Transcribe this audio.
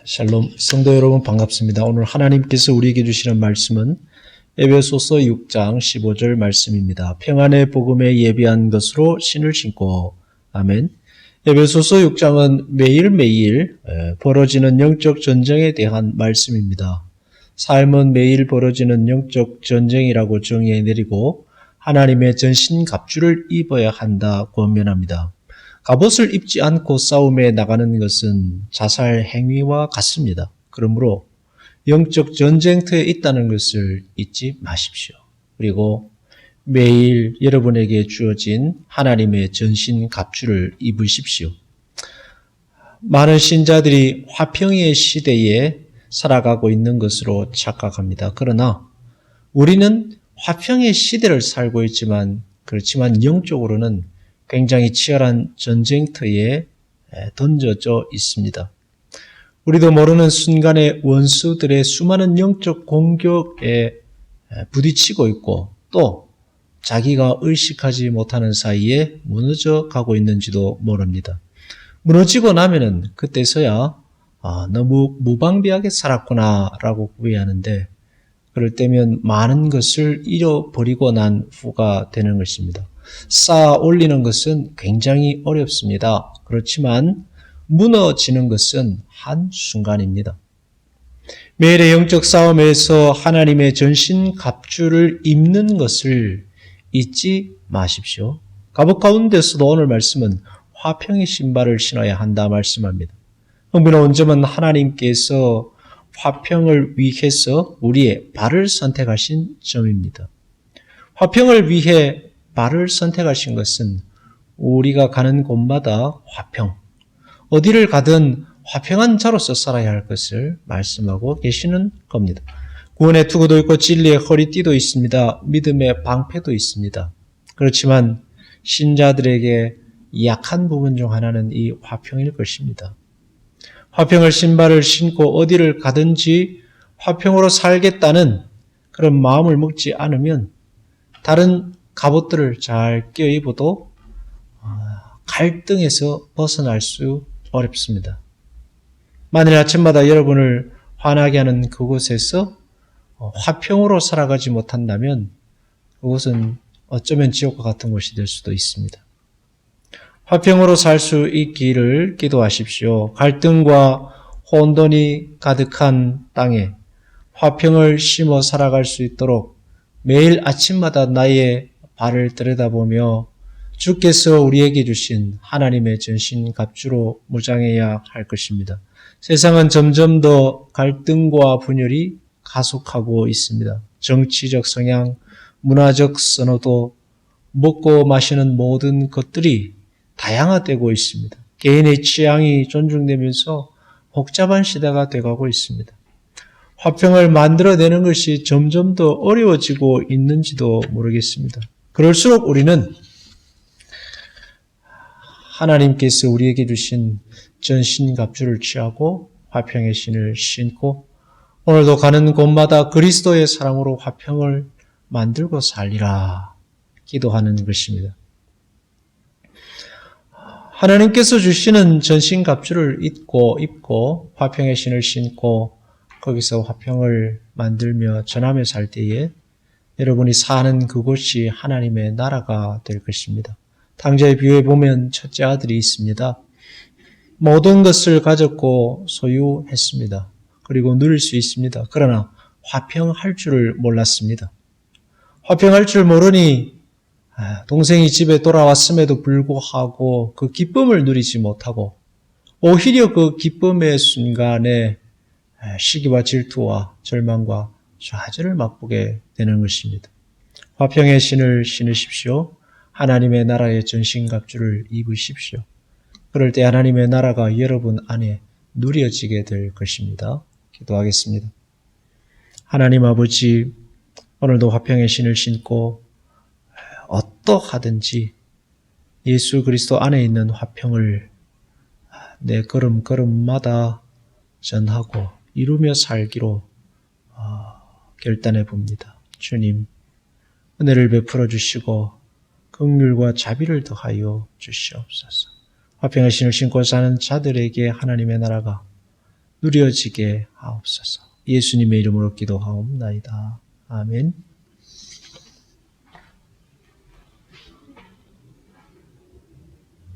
샬롬, 성도 여러분 반갑습니다. 오늘 하나님께서 우리에게 주시는 말씀은 에베소서 6장 15절 말씀입니다. 평안의 복음에 예비한 것으로 신을 신고. 아멘. 에베소서 6장은 매일매일 벌어지는 영적 전쟁에 대한 말씀입니다. 삶은 매일 벌어지는 영적 전쟁이라고 정의해 내리고 하나님의 전신갑주를 입어야 한다 권면합니다. 갑옷을 입지 않고 싸움에 나가는 것은 자살 행위와 같습니다. 그러므로 영적 전쟁터에 있다는 것을 잊지 마십시오. 그리고 매일 여러분에게 주어진 하나님의 전신갑주를 입으십시오. 많은 신자들이 화평의 시대에 살아가고 있는 것으로 착각합니다. 그러나 우리는 화평의 시대를 살고 있지만 그렇지만 영적으로는 굉장히 치열한 전쟁터에 던져져 있습니다. 우리도 모르는 순간에 원수들의 수많은 영적 공격에 부딪히고 있고 또 자기가 의식하지 못하는 사이에 무너져 가고 있는지도 모릅니다. 무너지고 나면은 그때서야 너무 무방비하게 살았구나 라고 후회하는데 그럴 때면 많은 것을 잃어버리고 난 후가 되는 것입니다. 쌓아 올리는 것은 굉장히 어렵습니다. 그렇지만 무너지는 것은 한순간입니다. 매일의 영적 싸움에서 하나님의 전신갑주를 입는 것을 잊지 마십시오. 갑옷 가운데서도 오늘 말씀은 화평의 신발을 신어야 한다 말씀합니다. 흥미로운 점은 하나님께서 화평을 위해서 우리의 발을 선택하신 점입니다. 화평을 위해 발을 선택하신 것은 우리가 가는 곳마다 화평, 어디를 가든 화평한 자로서 살아야 할 것을 말씀하고 계시는 겁니다. 구원의 투구도 있고 진리의 허리띠도 있습니다. 믿음의 방패도 있습니다. 그렇지만 신자들에게 약한 부분 중 하나는 이 화평일 것입니다. 화평을 신발을 신고 어디를 가든지 화평으로 살겠다는 그런 마음을 먹지 않으면 다른 갑옷들을 잘 껴입어도 갈등에서 벗어날 수 어렵습니다. 만일 아침마다 여러분을 화나게 하는 그곳에서 화평으로 살아가지 못한다면 그곳은 어쩌면 지옥과 같은 곳이 될 수도 있습니다. 화평으로 살 수 있기를 기도하십시오. 갈등과 혼돈이 가득한 땅에 화평을 심어 살아갈 수 있도록 매일 아침마다 나의 발을 들여다보며 주께서 우리에게 주신 하나님의 전신갑주로 무장해야 할 것입니다. 세상은 점점 더 갈등과 분열이 가속하고 있습니다. 정치적 성향, 문화적 선호도, 먹고 마시는 모든 것들이 다양화되고 있습니다. 개인의 취향이 존중되면서 복잡한 시대가 되어가고 있습니다. 화평을 만들어내는 것이 점점 더 어려워지고 있는지도 모르겠습니다. 그럴수록 우리는 하나님께서 우리에게 주신 전신갑주를 취하고 화평의 신을 신고 오늘도 가는 곳마다 그리스도의 사랑으로 화평을 만들고 살리라 기도하는 것입니다. 하나님께서 주시는 전신갑주를 입고 화평의 신을 신고 거기서 화평을 만들며 전하며 살 때에 여러분이 사는 그곳이 하나님의 나라가 될 것입니다. 당자의 비유에 보면 첫째 아들이 있습니다. 모든 것을 가졌고 소유했습니다. 그리고 누릴 수 있습니다. 그러나 화평할 줄을 몰랐습니다. 화평할 줄 모르니 동생이 집에 돌아왔음에도 불구하고 그 기쁨을 누리지 못하고 오히려 그 기쁨의 순간에 시기와 질투와 절망과 좌절을 맛보게 되는 것입니다. 화평의 신을 신으십시오. 하나님의 나라의 전신갑주를 입으십시오. 그럴 때 하나님의 나라가 여러분 안에 누려지게 될 것입니다. 기도하겠습니다. 하나님 아버지, 오늘도 화평의 신을 신고 어떠하든지 예수 그리스도 안에 있는 화평을 내 걸음걸음마다 전하고 이루며 살기로 결단해 봅니다. 주님, 은혜를 베풀어 주시고 긍휼과 자비를 더하여 주시옵소서. 화평의 신을 신고 사는 자들에게 하나님의 나라가 누려지게 하옵소서. 예수님의 이름으로 기도하옵나이다. 아멘.